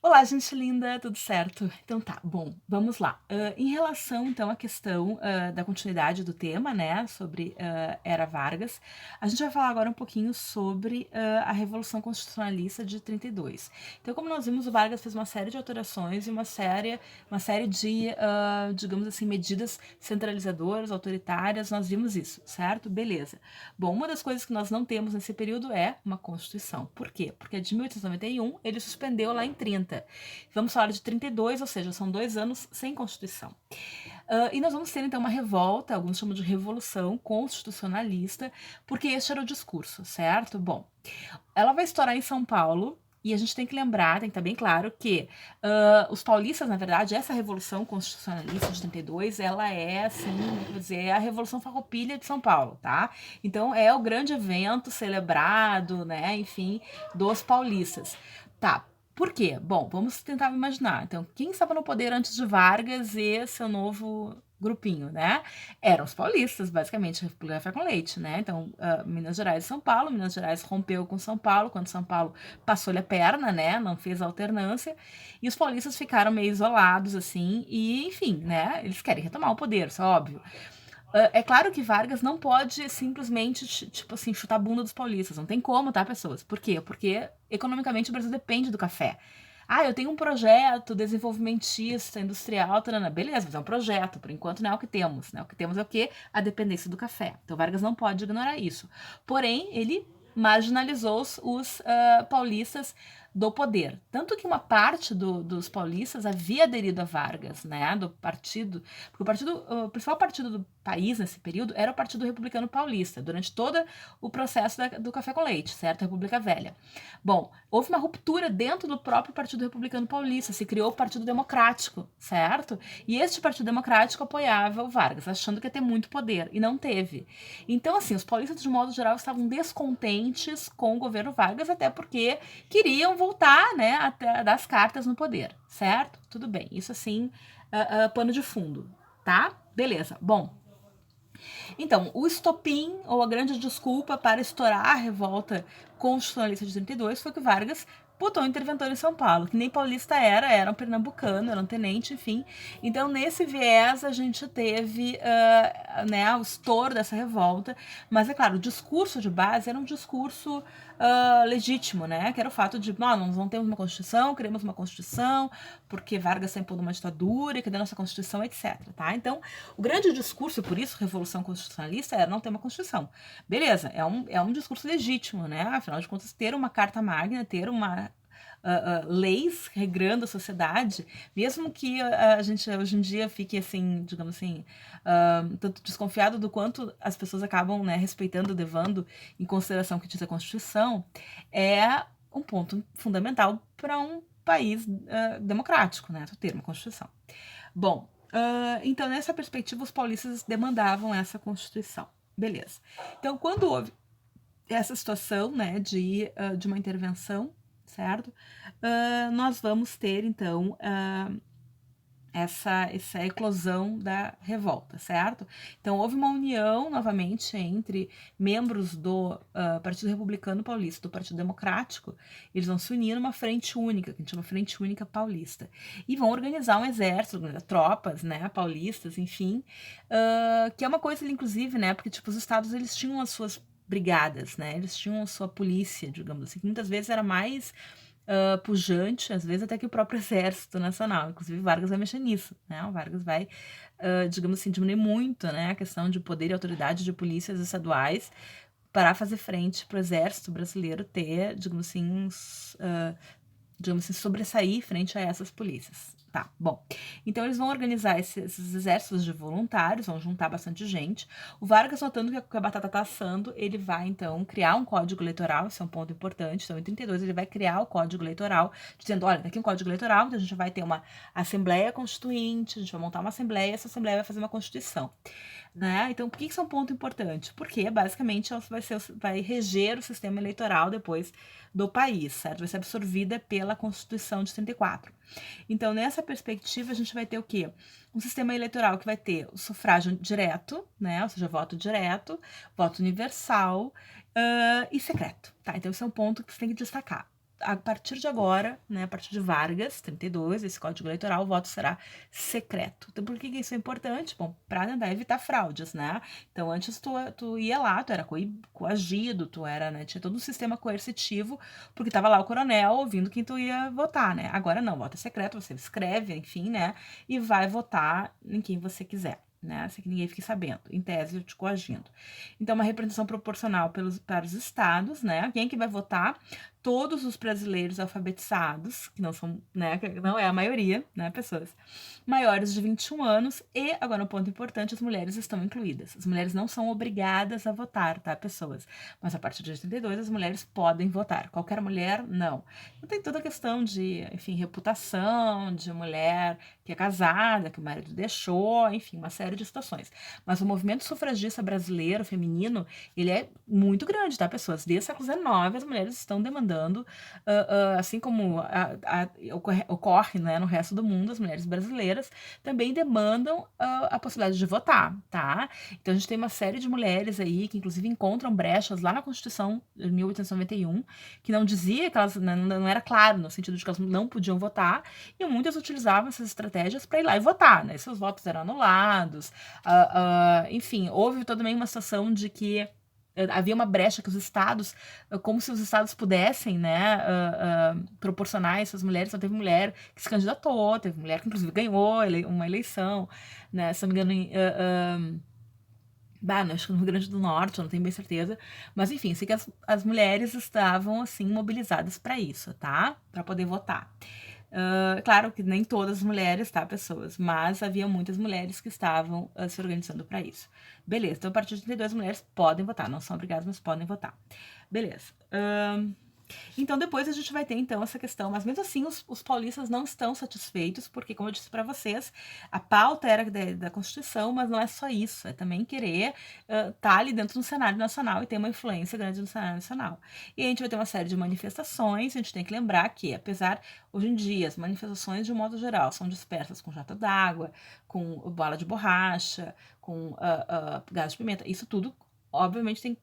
Olá, gente linda, tudo certo? Então tá, bom, vamos lá. Em relação então à questão, da continuidade do tema, né, sobre, Era Vargas, a gente vai falar agora um pouquinho sobre, a Revolução Constitucionalista de 32. Então, como nós vimos, o Vargas fez uma série de alterações e uma série de, digamos assim, medidas centralizadoras, autoritárias, nós vimos isso, certo? Beleza. Bom, uma das coisas que nós não temos nesse período é uma Constituição. Por quê? Porque de 1891 ele suspendeu lá em 30. Vamos falar de 32, ou seja, são 2 anos sem Constituição. E nós vamos ter então uma revolta, alguns chamam de revolução constitucionalista, porque este era o discurso, certo? Bom, ela vai estourar em São Paulo. E a gente tem que lembrar, tem que estar bem claro que os paulistas, na verdade, essa Revolução Constitucionalista de 32, ela é, assim, vou dizer, a Revolução Farroupilha de São Paulo, tá? Então é o grande evento celebrado, né, enfim, dos paulistas. Tá, por quê? Bom, vamos tentar imaginar. Então, quem estava no poder antes de Vargas e seu novo grupinho, né? Eram os paulistas, basicamente, República Café com Leite, né? Então, Minas Gerais e São Paulo. Minas Gerais rompeu com São Paulo, quando São Paulo passou-lhe a perna, né? Não fez alternância. E os paulistas ficaram meio isolados, assim, e, enfim, né? Eles querem retomar o poder, isso é óbvio. É claro que Vargas não pode simplesmente, tipo assim, chutar a bunda dos paulistas. Não tem como, tá, pessoas? Por quê? Porque economicamente o Brasil depende do café. Ah, eu tenho um projeto desenvolvimentista, industrial, tarana. Beleza, mas é um projeto, por enquanto não é o que temos, né? O que temos é o quê? A dependência do café. Então Vargas não pode ignorar isso. Porém, ele marginalizou os paulistas do poder. Tanto que uma parte dos paulistas havia aderido a Vargas, né? Do partido, porque o principal partido do país nesse período era o Partido Republicano Paulista, durante todo o processo do café com leite, certo? A República Velha. Bom, houve uma ruptura dentro do próprio Partido Republicano Paulista, se criou o Partido Democrático, certo? E este Partido Democrático apoiava o Vargas, achando que ia ter muito poder, e não teve. Então, assim, os paulistas, de modo geral, estavam descontentes com o governo Vargas, até porque queriam voltar, né, até das cartas no poder, certo? Tudo bem, isso assim, pano de fundo, tá? Beleza, bom. Então, o estopim, ou a grande desculpa para estourar a revolta constitucionalista de 32 foi que Vargas botou um interventor em São Paulo, que nem paulista era um pernambucano, era um tenente, enfim. Então, nesse viés, a gente teve né, o estouro dessa revolta. Mas, é claro, o discurso de base era um discurso legítimo, né? Que era o fato de, nós não temos uma Constituição, queremos uma Constituição, porque Vargas está impondo uma ditadura, cadê a nossa Constituição, etc. Tá? Então, o grande discurso, e por isso Revolução Constitucionalista, era não ter uma Constituição. Beleza, é um discurso legítimo, né? Afinal de contas, ter uma Carta Magna, ter uma leis regrando a sociedade, mesmo que a gente hoje em dia fique assim, digamos assim, tanto desconfiado do quanto as pessoas acabam, né, respeitando, levando em consideração o que diz a Constituição, é um ponto fundamental para um país democrático, né, ter uma Constituição. Bom, então nessa perspectiva os paulistas demandavam essa Constituição. Beleza. Então quando houve essa situação, né, de uma intervenção, certo? Nós vamos ter, então, essa eclosão da revolta, certo? Então, houve uma união, novamente, entre membros do Partido Republicano Paulista e do Partido Democrático. Eles vão se unir numa frente única, que a gente chama Frente Única Paulista. E vão organizar um exército, tropas, né, paulistas, enfim, que é uma coisa, inclusive, né, porque, tipo, os estados, eles tinham as suas brigadas, né, eles tinham a sua polícia, digamos assim, que muitas vezes era mais pujante, às vezes até que o próprio Exército Nacional. Inclusive, Vargas vai mexer nisso, né? O Vargas vai, digamos assim, diminuir muito, né, a questão de poder e autoridade de polícias estaduais para fazer frente para o Exército brasileiro ter, digamos assim, sobressair frente a essas polícias. Tá, bom. Então eles vão organizar esses exércitos de voluntários, vão juntar bastante gente. O Vargas, notando que a batata tá assando, ele vai então criar um código eleitoral, isso é um ponto importante. Então, em 32, ele vai criar o código eleitoral, dizendo: olha, daqui um código eleitoral, então a gente vai ter uma Assembleia Constituinte, a gente vai montar uma Assembleia, essa Assembleia vai fazer uma Constituição. Né? Então, por que isso é um ponto importante? Porque, basicamente, ela vai reger o sistema eleitoral depois do país, certo? Vai ser absorvida pela Constituição de 34. Então, nessa perspectiva, a gente vai ter o quê? Um sistema eleitoral que vai ter o sufrágio direto, né? Ou seja, voto direto, voto universal e secreto, tá? Então, esse é um ponto que você tem que destacar. a partir de agora, né, a partir de Vargas 32, esse Código Eleitoral, o voto será secreto. Então, por que isso é importante? Bom, para tentar evitar fraudes, né? Então, antes tu ia lá, tu era coagido, tu era, né, tinha todo um sistema coercitivo, porque tava lá o coronel ouvindo quem tu ia votar, né? Agora não, voto é secreto, você escreve, enfim, né, e vai votar em quem você quiser, né, sem que ninguém fique sabendo, em tese, te coagindo. Então, uma representação proporcional para os estados, né? Quem é que vai votar? Todos os brasileiros alfabetizados, que não são, né, que não é a maioria, né, pessoas maiores de 21 anos e, agora um ponto importante, as mulheres estão incluídas. As mulheres não são obrigadas a votar, tá, pessoas? Mas a partir de 82 as mulheres podem votar. Qualquer mulher, não. Então tem toda a questão de, enfim, reputação, de mulher que é casada, que o marido deixou, enfim, uma série de situações. Mas o movimento sufragista brasileiro, feminino, ele é muito grande, tá, pessoas? Desde o século XIX, as mulheres estão demandando, assim como ocorre, né, no resto do mundo, as mulheres brasileiras também demandam a possibilidade de votar, tá? Então a gente tem uma série de mulheres aí que, inclusive, encontram brechas lá na Constituição de 1891, que não dizia que elas, não era claro, no sentido de que elas não podiam votar, e muitas utilizavam essas estratégias para ir lá e votar, né? Seus votos eram anulados, enfim, houve também uma situação de que havia uma brecha que os estados, como se os estados pudessem, né, proporcionar essas mulheres. Só teve mulher que se candidatou, teve mulher que inclusive ganhou uma eleição, né, se não me engano, acho que no Rio Grande do Norte, eu não tenho bem certeza, mas enfim, sei que as mulheres estavam, assim, mobilizadas para isso, tá? Para poder votar. Claro que nem todas as mulheres, tá, pessoas? Mas havia muitas mulheres que estavam se organizando para isso. Beleza, então a partir de 32 mulheres podem votar, não são obrigadas, mas podem votar. Beleza. Então depois a gente vai ter então essa questão, mas mesmo assim os paulistas não estão satisfeitos, porque como eu disse para vocês, a pauta era da Constituição, mas não é só isso, é também querer tá ali dentro do cenário nacional e ter uma influência grande no cenário nacional. E a gente vai ter uma série de manifestações, a gente tem que lembrar que, apesar, hoje em dia, as manifestações de um modo geral são dispersas com jato d'água, com bala de borracha, com gás de pimenta, isso tudo obviamente tem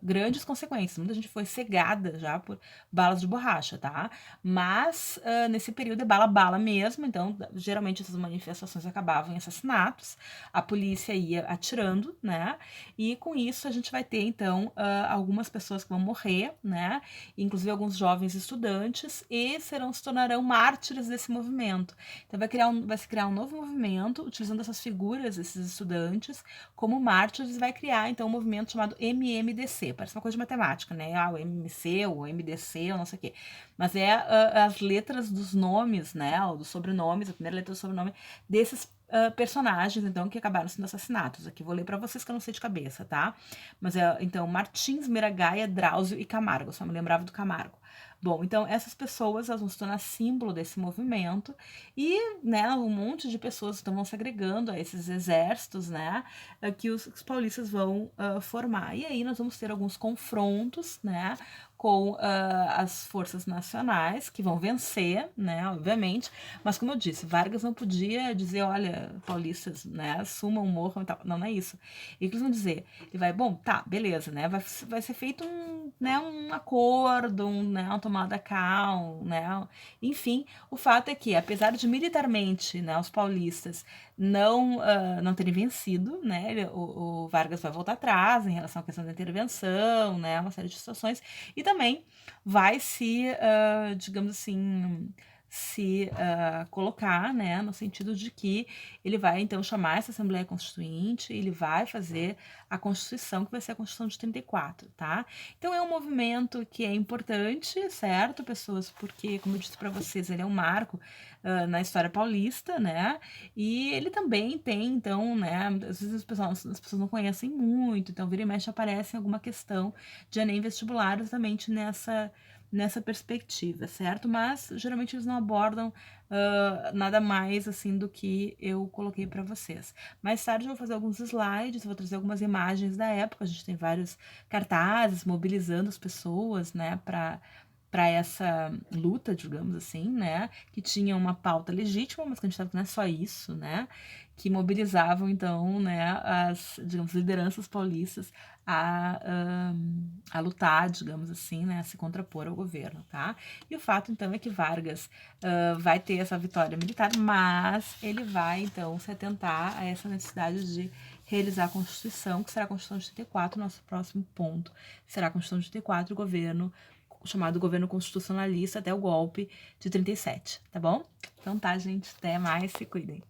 grandes consequências. Muita gente foi cegada já por balas de borracha, tá? Mas nesse período é bala mesmo, então geralmente essas manifestações acabavam em assassinatos, a polícia ia atirando, né? E com isso a gente vai ter então algumas pessoas que vão morrer, né? Inclusive alguns jovens estudantes e se tornarão mártires desse movimento. Então vai se criar um novo movimento utilizando essas figuras, esses estudantes, como mártires, e vai criar então um movimento chamado MMDC. Parece uma coisa de matemática, né? O MMC, o MDC, ou não sei o quê. Mas é as letras dos nomes, né? Ou dos sobrenomes, a primeira letra do sobrenome desses personagens, então, que acabaram sendo assassinatos. Aqui vou ler para vocês que eu não sei de cabeça, tá? Mas então, Martins, Miragaia, Drauzio e Camargo. Só me lembrava do Camargo. Bom, então essas pessoas elas vão se tornar símbolo desse movimento e, né, um monte de pessoas então, vão se agregando a esses exércitos, né, que os paulistas vão formar. E aí nós vamos ter alguns confrontos, né, com as forças nacionais, que vão vencer, né, obviamente, mas como eu disse, Vargas não podia dizer, olha, paulistas, né, assumam, morram e tal, não é isso. Eles vão dizer, ele vai, bom, tá, beleza, né, vai ser feito um acordo, uma tomada cal, né, enfim, o fato é que, apesar de militarmente, né, os paulistas não terem vencido, né, o Vargas vai voltar atrás em relação à questão da intervenção, né, uma série de situações, e também vai digamos assim, colocar, né, no sentido de que ele vai, então, chamar essa Assembleia Constituinte, ele vai fazer a Constituição, que vai ser a Constituição de 34, tá? Então, é um movimento que é importante, certo, pessoas? Porque, como eu disse para vocês, ele é um marco na história paulista, né? E ele também tem, então, né, às vezes as pessoas não conhecem muito, então, vira e mexe aparece alguma questão de Enem vestibular exatamente nessa perspectiva, certo? Mas geralmente eles não abordam nada mais assim do que eu coloquei para vocês. Mais tarde eu vou fazer alguns slides, vou trazer algumas imagens da época. A gente tem vários cartazes mobilizando as pessoas, né, para essa luta, digamos assim, né, que tinha uma pauta legítima, mas que a gente sabe que não é só isso, né, que mobilizavam, então, né, as, digamos, lideranças paulistas a lutar, digamos assim, né, a se contrapor ao governo, tá? E o fato, então, é que Vargas vai ter essa vitória militar, mas ele vai, então, se atentar a essa necessidade de realizar a Constituição, que será a Constituição de 84, nosso próximo ponto será a Constituição de 84, o governo chamado governo constitucionalista até o golpe de 37, tá bom? Então tá, gente, até mais, se cuidem.